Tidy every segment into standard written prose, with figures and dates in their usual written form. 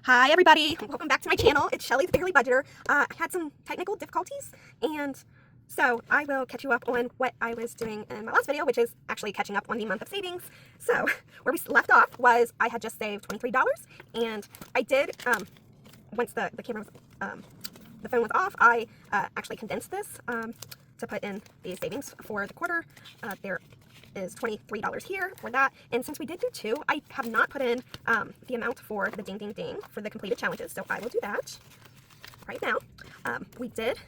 Hi everybody, welcome back to my channel. It's Shelly the Daily Budgeter. I had some technical difficulties, and so I will catch you up on what I was doing in my last video, which is actually catching up on the month of savings. So where we left off was I had just saved $23, and I did, once the camera was, the phone was off, I actually condensed this to put in the savings for the quarter. There is $23 here for that, and since we did do two, I have not put in the amount for the ding ding ding for the completed challenges, so I will do that right now. We did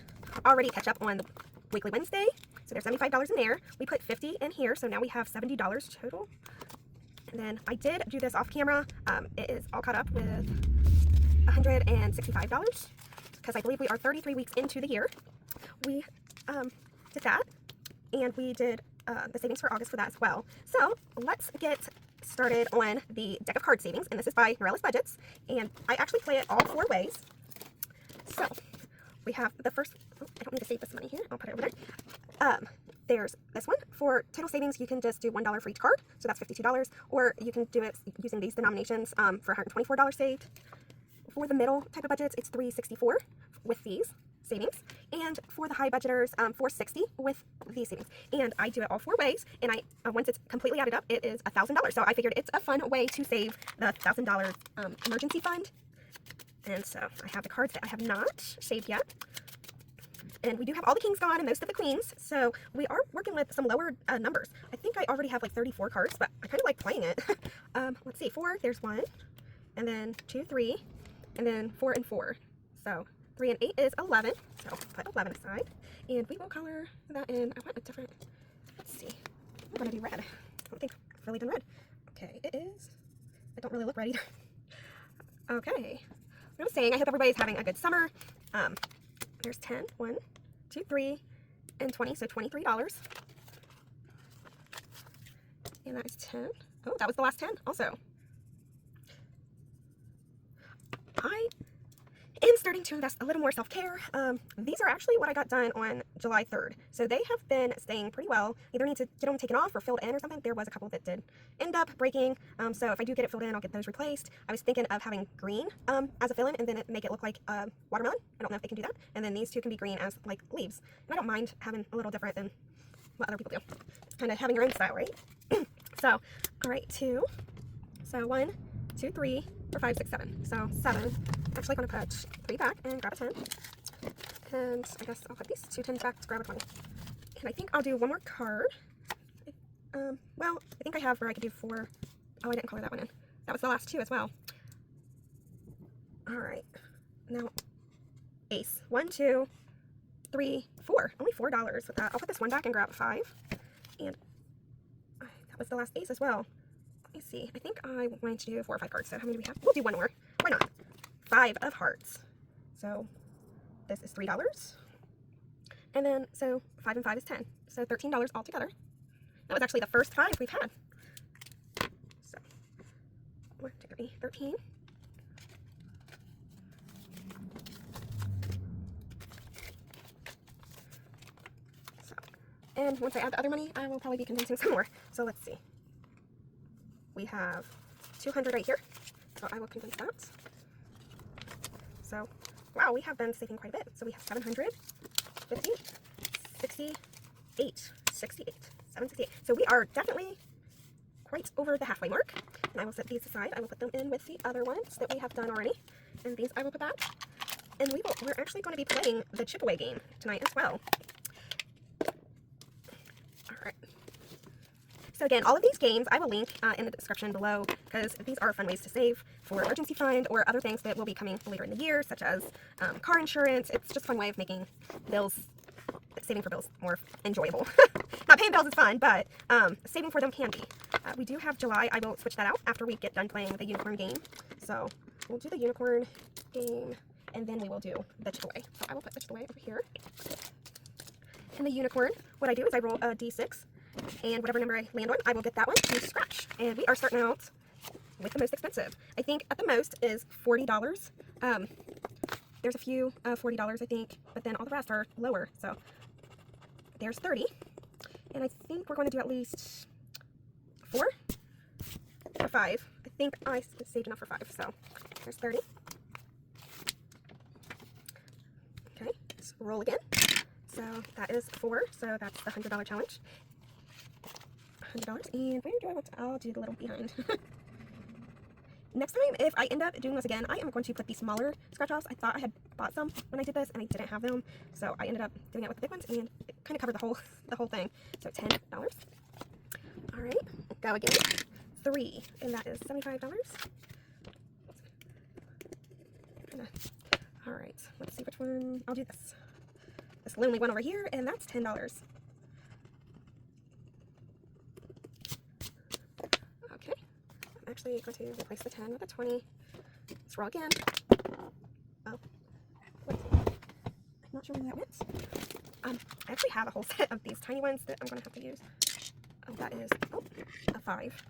already catch up on the weekly Wednesday, so there's $75 in there. We put $50 in here, so now we have $70 total. And then I did do this off camera. It is all caught up with $165 because I believe we are 33 weeks into the year. We did that, and we did the savings for August for that as well. So let's get started on the deck of card savings, and this is by Norella's Budgets, and I actually play it all four ways. So we have the first, I don't need to save this money here, I'll put it over there. There's this one. For total savings, you can just do $1 for each card, so that's $52, or you can do it using these denominations for $124 saved. For the middle type of budgets, it's $364 with these savings, and for the high budgeters, $460 with these savings. And I do it all four ways, and I once it's completely added up, it is $1,000. So I figured it's a fun way to save the $1,000 emergency fund. And so I have the cards that I have not saved yet, and we do have all the kings gone and most of the queens, so we are working with some lower numbers. I think I already have like 34 cards, but I kind of like playing it. Let's see, 4, there's 1, and then 2, 3, and then 4 and 4. So 3 and 8 is 11, so put 11 aside, and we will color that in. I want a different, let's see, I'm going to do red. I don't think I've really done red. Okay, it is, I don't really look ready. Okay, what I was saying, I hope everybody's having a good summer. There's 10, 1, 2, 3, and 20, so $23. And that is 10. Oh, that was the last 10 also. I am starting to invest a little more self-care. These are actually what I got done on July 3rd. So they have been staying pretty well. Either need to get them taken off or filled in or something. There was a couple that did end up breaking. So if I do get it filled in, I'll get those replaced. I was thinking of having green as a fill-in, and then make it look like watermelon. I don't know if they can do that. And then these two can be green as like leaves. And I don't mind having a little different than what other people do. It's kind of having your own style, right? So, all right, 2. So 1, 2, 3, 4, 5, 6, 7. So 7. I'm actually going to put 3 back and grab a 10. And I guess I'll put these 2 10s back to grab a 20. And I think I'll do one more card. Well, I think I have where I could do 4. Oh, I didn't color that one in. That was the last 2 as well. All right. Now, ace. 1, 2, 3, 4. Only $4 with that. I'll put this one back and grab a 5. And that was the last ace as well. Let me see. I think I wanted to do 4 or 5 cards. So how many do we have? We'll do one more. Why not? 5 of hearts. So this is $3. And then, so 5 and 5 is 10. So $13 altogether. That was actually the first 5 we've had. So 1, 2, 3, 13. So, and once I add the other money, I will probably be condensing some more. So let's see. We have 200 right here. So I will condense that. So, wow, we have been saving quite a bit. So we have 750, 68, 768. So we are definitely quite over the halfway mark. And I will set these aside. I will put them in with the other ones that we have done already. And these I will put back. And we're actually going to be playing the chip away game tonight as well. All right. So again, all of these games I will link in the description below, because these are fun ways to save for emergency fund or other things that will be coming later in the year, such as car insurance. It's just a fun way of making saving for bills more enjoyable. Not paying bills is fun, but saving for them can be. We do have July. I will switch that out after we get done playing the unicorn game. So we'll do the unicorn game, and then we will do the chip away. So I will put the chip away over here. And the unicorn, what I do is I roll a d6. And whatever number I land on, I will get that one to scratch. And we are starting out with the most expensive. I think at the most is $40. There's a few $40, I think, but then all the rest are lower. So there's 30. And I think we're going to do at least 4 or 5. I think I saved enough for 5. So there's 30. let's roll again. So that is 4, so that's the $100 challenge. $100, and where do I want to, I'll do the little behind. Next time, if I end up doing this again, I am going to put the smaller scratch-offs. I thought I had bought some when I did this, and I didn't have them, so I ended up doing it with the big ones, and it kind of covered the whole thing. So $10. All right, go again. 3, and that is $75. All right, let's see which one. I'll do this lonely one over here, and that's $10. Okay, I'm actually going to replace the 10 with a 20. Let's roll again. Oh, wait. I'm not sure where that went. I actually have a whole set of these tiny ones that I'm going to have to use. That is a 5.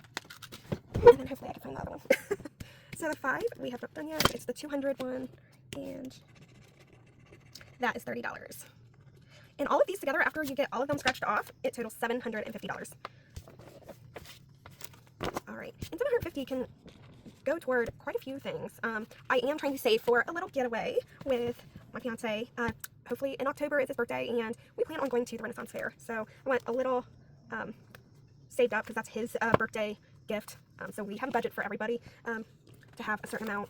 And then hopefully I can find the other one. So the 5 we have not done yet. It's the 200 one, and that is $30. And all of these together, after you get all of them scratched off, it totals $750. All right, and $750 can go toward quite a few things. I am trying to save for a little getaway with my fiance. Hopefully in October is his birthday, and we plan on going to the Renaissance Fair. So I want a little saved up because that's his birthday gift. So we have a budget for everybody to have a certain amount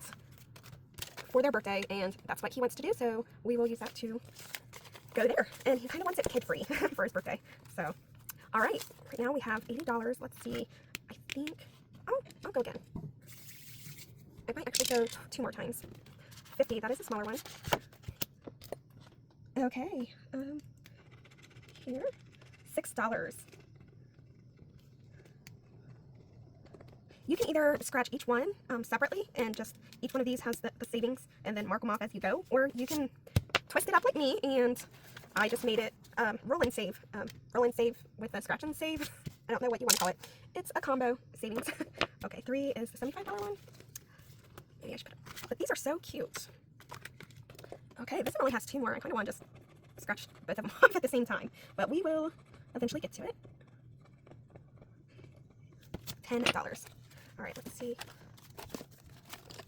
for their birthday, and that's what he wants to do. So we will use that to go there. And he kind of wants it kid-free for his birthday. So, all right. Right now we have $80. Let's see. I think I'll go again. I might actually go 2 more times. 50. That is a smaller one. Okay. Here, $6. You can either scratch each one separately, and just each one of these has the savings, and then mark them off as you go, or you can twist it up like me, and I just made it roll and save with a scratch and save. I don't know what you want to call it. It's a combo savings. Okay, 3 is the $75 one. Maybe I should put it, but these are so cute. Okay, this one only has 2 more. I kind of want to just scratch both of them off at the same time, but we will eventually get to it. $10. All right, let's see.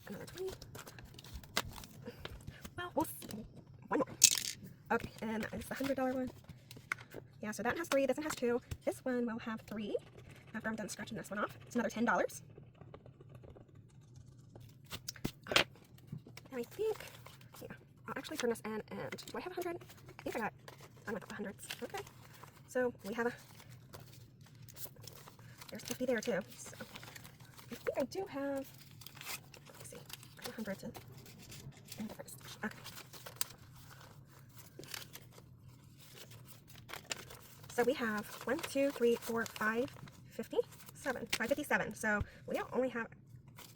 Another 20. Well, we'll see. One more. Okay, and that is the $100 one. Yeah, so that one has 3. This one has 2. This one will have 3 after I'm done scratching this one off. It's another $10. And I think, yeah, I'll actually turn this in, and do I have 100? I think I got done with the hundreds. Okay, so we have there's 50 there too. So I think I do have, let's see, 100 to in different stash. Okay. So we have 1, 2, 3, 4, 5, 57. 557. So we only have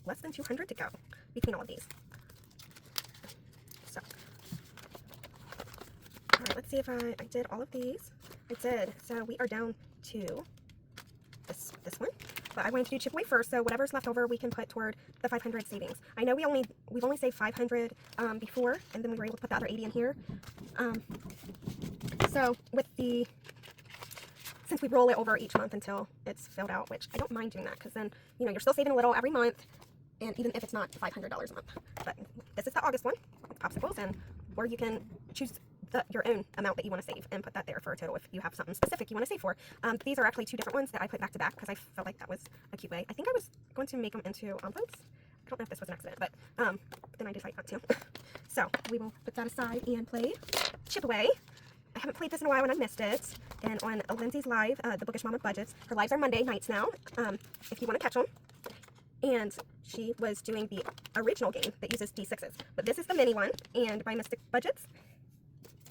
less than 200 to go between all of these. So, all right, let's see if I did all of these. I did. So we are down to this one, but I wanted to do chip away first, so whatever's left over we can put toward the 500 savings. I know we've only saved 500 before, and then we were able to put the other 80 in here. So with since we roll it over each month until it's filled out, which I don't mind doing that, because then you're still saving a little every month, and even if it's not $500 a month. But this is the August one with popsicles, and or you can choose your own amount that you want to save and put that there for a total if you have something specific you want to save for. These are actually 2 different ones that I put back to back because I felt like that was a cute way. I think I was going to make them into envelopes. I don't know if this was an accident, but then I decided not to. So we will put that aside and play Chip Away. I haven't played this in a while and I missed it. And on Lindsay's live, the Bookish Mama Budgets, her lives are Monday nights now, if you want to catch them. And she was doing the original game that uses D6s. But this is the mini one, and by Mystic Budgets.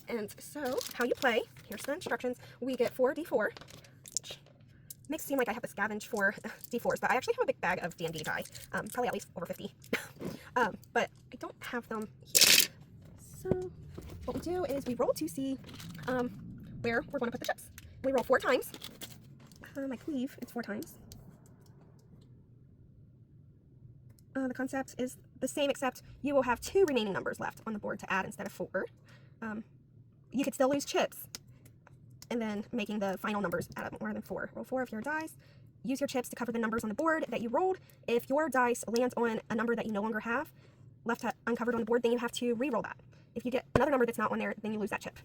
And so, how you play, here's the instructions. We get 4 D4, which makes it seem like I have to scavenge for D4s, but I actually have a big bag of D&D die, probably at least over 50. But I don't have them here. So, what we do is we roll to see where we're going to put the chips. We roll 4 times. I believe it's 4 times. The concept is the same, except you will have 2 remaining numbers left on the board to add instead of 4. You could still lose chips, and then making the final numbers add up more than 4. Roll 4 of your dice. Use your chips to cover the numbers on the board that you rolled. If your dice lands on a number that you no longer have left uncovered on the board, then you have to re-roll that. if you get another number that's not on there, then you lose that chip.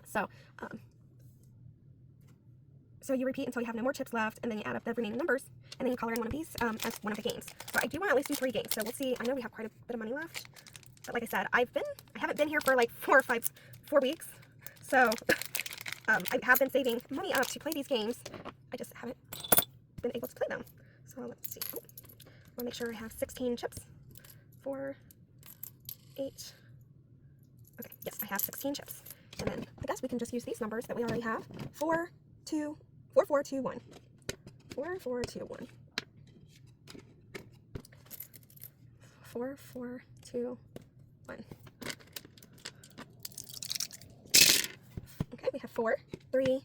So, so you repeat until you have no more chips left, and then you add up the remaining numbers, and then you color in one of these as one of the games. So I do want to at least do 3 games. So we'll see. I know we have quite a bit of money left, but like I said, I haven't been here for like 4 weeks. So I have been saving money up to play these games. I just haven't been able to play them. So let's see. I'll make sure I have 16 chips. 4, 8. Okay, yes, I have 16 chips. And then I guess we can just use these numbers that we already have. 4, 2, 4, 4, 2, 1. 4, 4, 2, 1. 4, 4, 2, 1. Okay, we have 4, 3,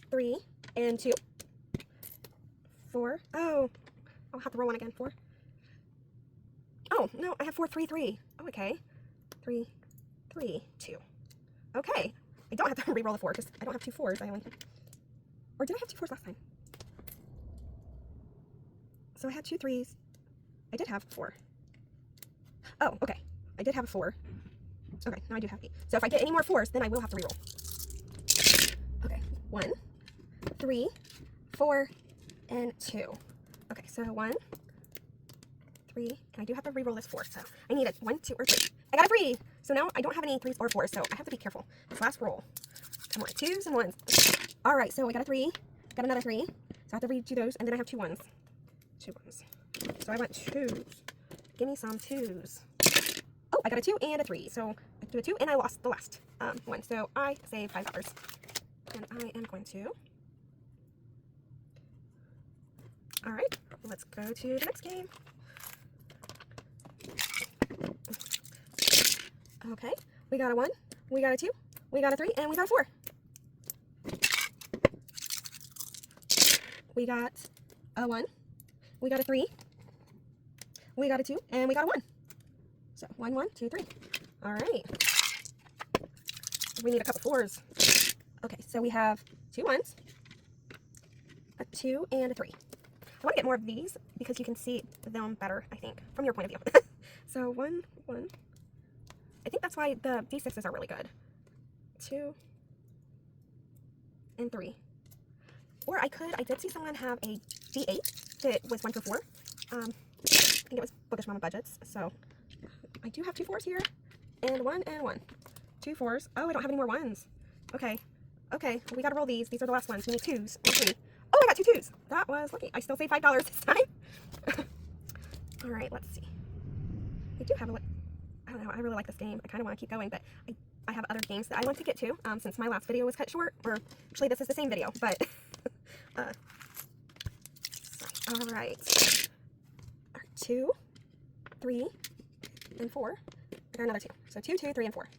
3, and 2. 4. Oh, I'll have to roll one again. 4. Oh, no, I have 4, 3, 3. Oh, okay. 3, 3, 2. Okay. I don't have to re-roll the 4 because I don't have 2 4s. Or did I have 2 4s last time? So I had 2 3s. I did have 4. Oh, okay. I did have a 4. Okay, now I do have 8. So if I get any more 4s, then I will have to re-roll. Okay, 1, 3, 4, and 2. Okay, so 1, 3, and I do have to re-roll this 4. So I need a 1, 2, or 3. I got a 3! So now I don't have any 3s or 4s, so I have to be careful. This last roll. Come on, 2s and 1s. Alright, so I got a 3, got another 3, so I have to redo those, and then I have 2 1s. 2 1s. So I want 2s. Give me some 2s. Oh, I got a 2 and a 3, so I do a 2, and I lost the last one, so I saved $5. And I am going to... Alright, let's go to the next game. Okay, we got a 1, we got a 2, we got a 3, and we got a 4. We got a 1, we got a 3, we got a 2, and we got a 1. So 1, 1, 2, 3. All right. We need a couple 4s. Okay, so we have 2 1s, a 2, and a 3. I want to get more of these because you can see them better, I think, from your point of view. So 1, 1. I think that's why the D6s are really good. 2 and 3. Or I did see someone have a D8 that was 1 through 4. I think it was Bookish Mama Budgets. So I do have 2 4s here. And 1 and 1. 2 4s. Oh, I don't have any more 1s. Okay. Okay, we gotta roll these. These are the last ones. We need 2s and 3. Oh, I got 2 2s. That was lucky. I still saved $5 this time. Alright, let's see. We do have I don't know, I really like this game. I kind of want to keep going, but I have other games that I want to get to, since my last video was cut short, or actually this is the same video, but, alright, 2, 3, and 4, I got another 2, so 2, 2, 3, and 4,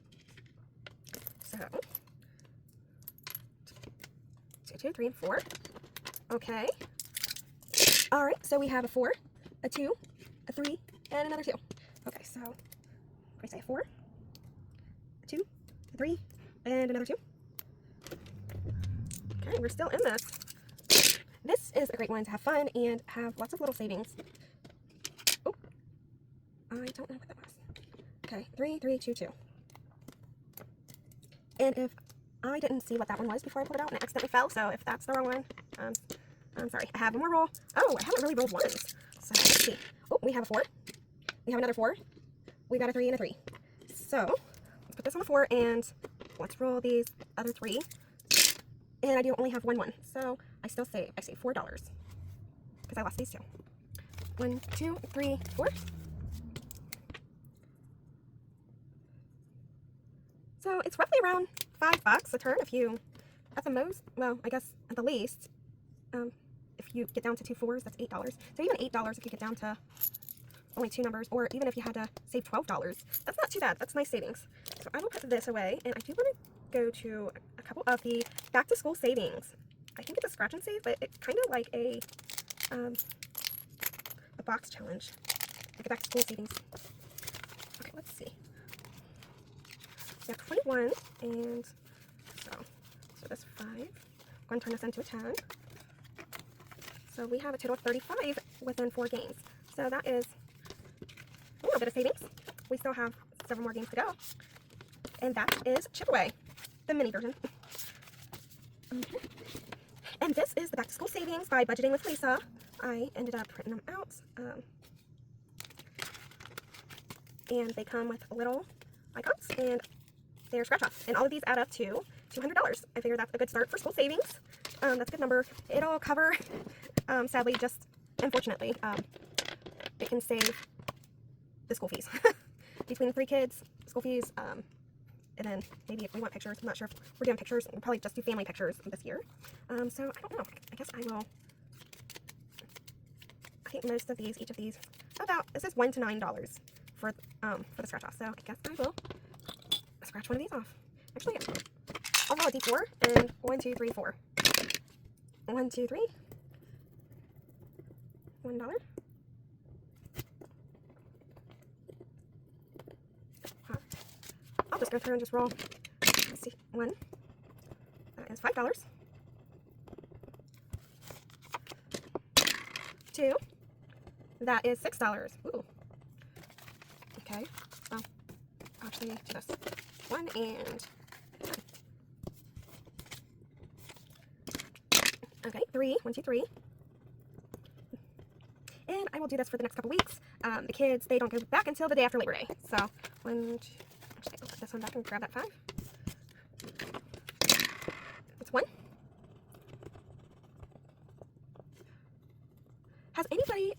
so, 2, 2, 3, and 4, okay, alright, so we have a 4, a 2, a 3, and another 2, okay, so, I say 4, 2, 3, and another 2. Okay, we're still in this. This is a great one to have fun and have lots of little savings. Oh, I don't know what that was. Okay, 3, 3, 2, 2. And if I didn't see what that one was before I pulled it out and it accidentally fell, so if that's the wrong one, I'm sorry. I have one more roll. Oh, I haven't really rolled ones. So let's see. Oh, we have a 4. We have another 4. We got a 3 and a 3. So, let's put this on the 4, and let's roll these other 3. And I do only have 1 1. So, I saved $4. Because I lost these 2. 1, 2, 3, 4. So, it's roughly around $5 a turn if you, at the most, well, I guess at the least, if you get down to 2 4s, that's $8. So, even $8 if you get down to only 2 numbers, or even if you had to save $12, that's not too bad. That's nice savings. So I will put this away, and I do want to go to a couple of the back to school savings. I think it's a scratch and save, but it's kind of like a box challenge, like a back to school savings. Okay, let's see. We have 21, and so that's 5. I'm going to turn this into a 10. So we have a total of 35 within 4 games. So that is a little bit of savings. We still have several more games to go. and that is Chip Away, the mini version. Okay. And this is the Back to School Savings by Budgeting with Lisa. I ended up printing them out. And they come with little icons, and they're scratch off. And all of these add up to $200. I figure that's a good start for school savings. That's a good number. It'll cover, sadly, just unfortunately, it can save the school fees. Between 3 kids, school fees, and then maybe if we want pictures, I'm not sure if we're doing pictures, we'll probably just do family pictures this year. So I don't know, I guess I will, I think most of these, each of these, this is $1 to $9 for the scratch off. So I guess I will scratch one of these off. Actually, I'll roll a D4 and 1, 2, 3, 4. 1, 2, 3. $1. I'll just go through and just roll. Let's see. 1. That is $5. 2. That is $6. Ooh. Okay. Well, actually, do this. 1 and. Okay, 3. 1, 2, 3. And I will do this for the next couple weeks. The kids, they don't go back until the day after Labor Day. So, 1, 2, actually, I'll put this one back and grab that 5. That's 1. Has anybody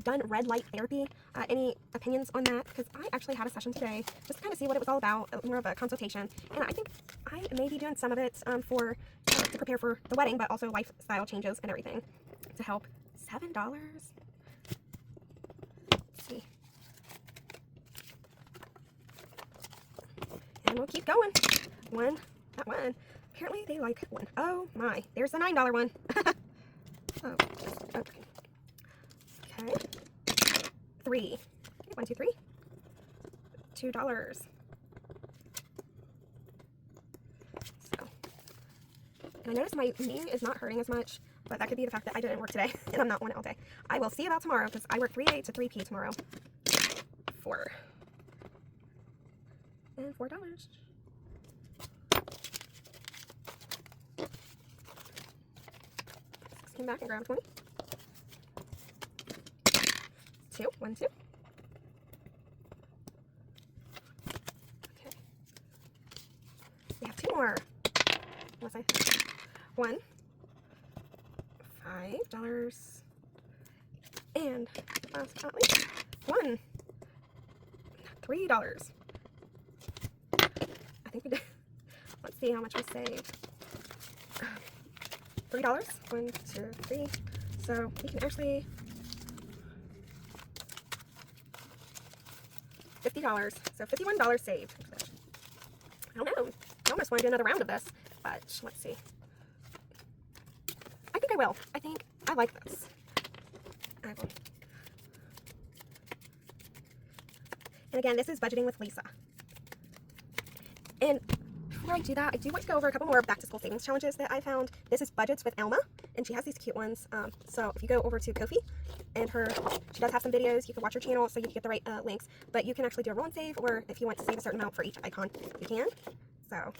done red light therapy? Any opinions on that? Because I actually had a session today just to kind of see what it was all about, more of a consultation. And I think I may be doing some of it to prepare for the wedding, but also lifestyle changes and everything to help. $7? Let's see. And we'll keep going. 1, that 1. Apparently they like 1. Oh my, there's the $9 one. Oh, okay. Okay. 3. 1, 2, 3. $2. So, and I noticed my knee is not hurting as much, but that could be the fact that I didn't work today, and I'm not on it all day. I will see about tomorrow, because I work 3A to 3P tomorrow. 4. And $4. Came back and grabbed 20. 2. 1, 2. Okay. We have 2 more. Unless I 1. $5. And last but not least, 1. $3. I think we did. Let's see how much we saved. $3. 1, 2, 3. So we can actually $50. So $51 saved. I don't know. I almost want to do another round of this, but let's see. I think I will. I think I like this. I will. And again, this is Budgeting with Lisa. And before I do that, I do want to go over a couple more back to school savings challenges that I found. This is Budgets with Elma, and she has these cute ones. So if you go over to Ko-fi, and she does have some videos, you can watch her channel so you can get the right links, but you can actually do a roll and save, or if you want to save a certain amount for each icon, you can. So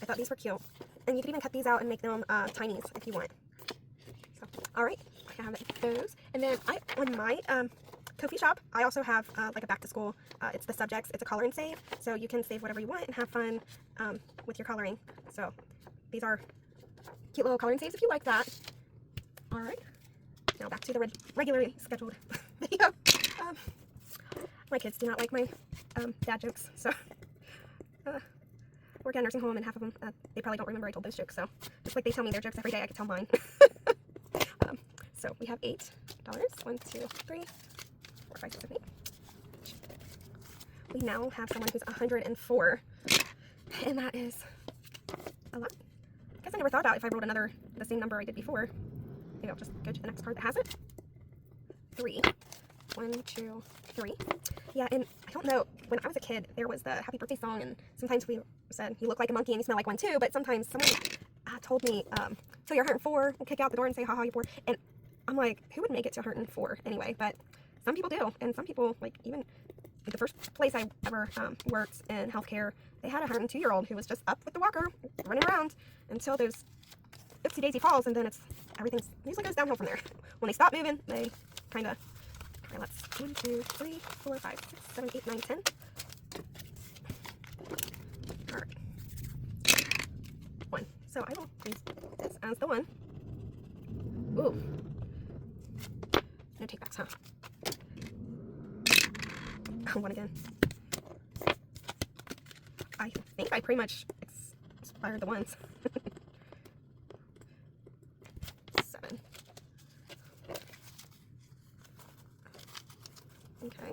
I thought these were cute. And you can even cut these out and make them tinies if you want. So, alright, I have those. And then on my Ko-fi shop, I also have like a back to school, it's the subjects, it's a color and save, so you can save whatever you want and have fun with your coloring. So these are cute little color and saves if you like that. Alright, now back to the regularly scheduled video. My kids do not like my dad jokes, so work at a nursing home, and half of them, they probably don't remember I told those jokes, so just like they tell me their jokes every day, I could tell mine. So we have $8. 1, 2, 3, 4, 5, 6, 7, 8. We now have someone who's 104, and that is a lot. I guess I never thought about if I rolled the same number I did before. Maybe I'll just go to the next card that has it. 3. 1, 2, 3. Yeah, and I don't know, when I was a kid, there was the happy birthday song, and sometimes we said, you look like a monkey and you smell like one too, but sometimes someone told me, till you're 104, we'll kick you out the door and say, haha, you're poor. And I'm like, who would make it to 104 anyway? But some people do, and some people, like, even the first place I ever worked in healthcare, they had a 102-year-old who was just up with the walker, running around until those oopsie daisy falls, and then everything usually goes downhill from there. When they stop moving, they kind of, okay, let's 1, 2, 3, 4, 5, 6, 7, 8, 9, 10. All right, 1. So I will use this as the 1. Ooh, no take backs, huh? 1 again. I think I pretty much expired the ones. 7. Okay,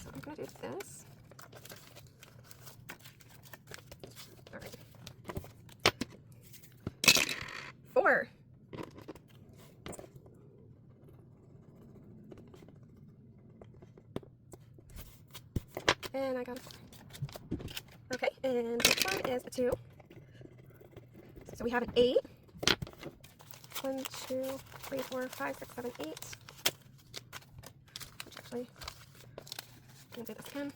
so I'm going to do this. All right. 4. And I got a 4. Okay, and this one is a 2. So we have an 8. 1, 2, 3, 4, 5, 6, 7, 8. Which actually, I'm going to do this again.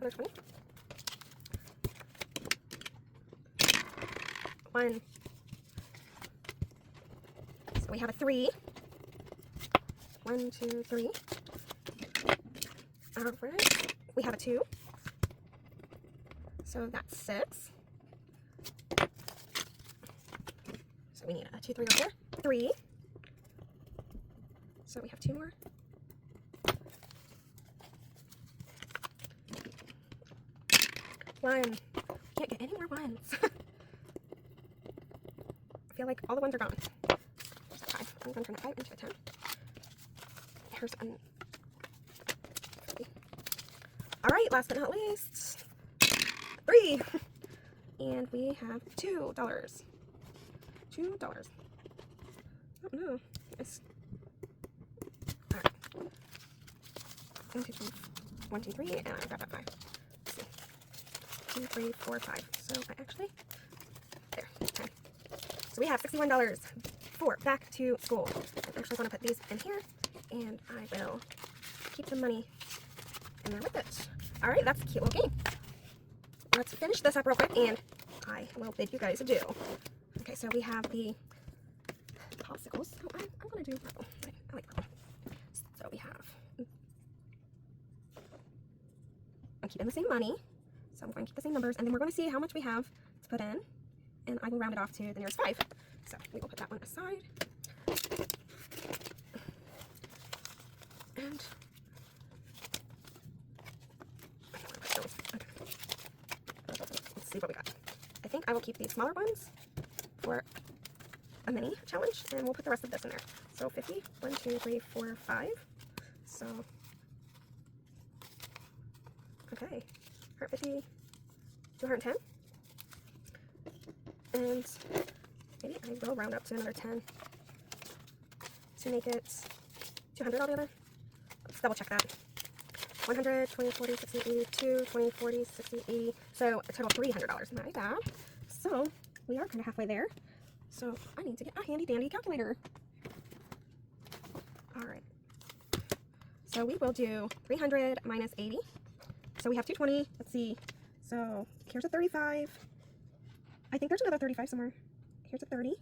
Another 20. 1. So we have a 3. 1, 2, 3. Alright, we have a 2. So that's 6. So we need a 2, 3 over here. 3. So we have 2 more. 1. Can't get any more 1s. I feel like all the 1s are gone. There's a 5. I'm going to turn a 5 into a 10. Here's an. Alright, last but not least, 3. And we have $2. $2. Oh no. It's. Alright. 1, 2, 3. 1, 2, 3, and I got that 5. Let's see. 2, 3, 4, 5. So I actually. There. 10. So we have $61 for back to school. I'm actually going to put these in here, and I will keep the money in there with it. Alright, that's a cute little game. Let's finish this up real quick, and I will bid you guys adieu. Okay, so we have the popsicles. So I'm going to do purple. I like purple. So we have. I'm keeping the same money. So I'm going to keep the same numbers, and then we're going to see how much we have to put in, and I will round it off to the nearest 5. So we will put that one aside. And let's see what we got. I think I will keep these smaller ones for a mini challenge, and we'll put the rest of this in there. So 50, 1, 2, 3, 4, 5. So, okay, 150 to 110. And maybe I will round up to another 10 to make it 200 altogether. Let's double check that. 100, 20, 40, 60, 80, 2, 20, 40, 60, 80. So a total of $300. My bad. So we are kind of halfway there. So I need to get a handy dandy calculator. All right. So we will do 300 minus 80. So we have 220. Let's see. So here's a 35. I think there's another 35 somewhere. Here's a 30.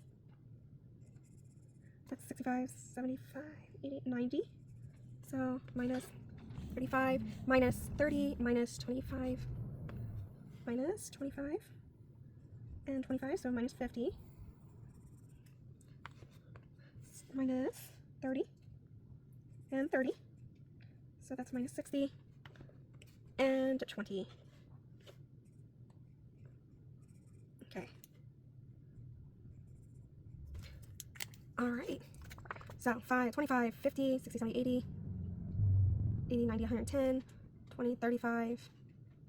That's 65, 75, 80, 90. So minus 35, minus 30, minus 25, minus 25, and 25, so minus 50, minus 30, and 30, so that's minus 60, and 20. Okay. Alright. So 5, 25, 50, 60, 70, 80, 80, 90, 110, 20, 35,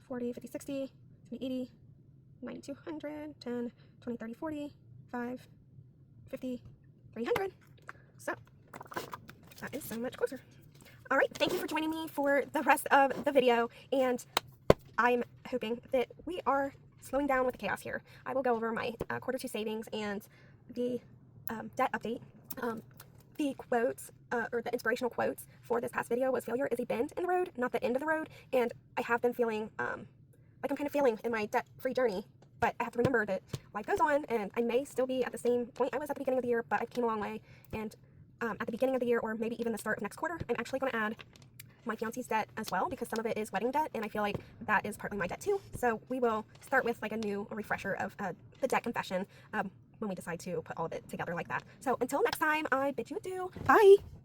40, 50, 60, 70, 80, 90, 200, 10, 20, 30, 40, 5, 50, 300. So, that is so much closer. Alright, thank you for joining me for the rest of the video, and I'm hoping that we are slowing down with the chaos here. I will go over my quarter 2 savings and the debt update. the quotes, or the inspirational quotes for this past video was failure is a bend in the road, not the end of the road. And I have been feeling like I'm kind of failing in my debt-free journey, but I have to remember that life goes on, and I may still be at the same point I was at the beginning of the year, but I've came a long way. And at the beginning of the year, or maybe even the start of next quarter, I'm actually going to add my fiance's debt as well, because some of it is wedding debt, and I feel like that is partly my debt too. So we will start with like a refresher of the debt confession when we decide to put all of it together like that. So until next time, I bid you adieu. Bye!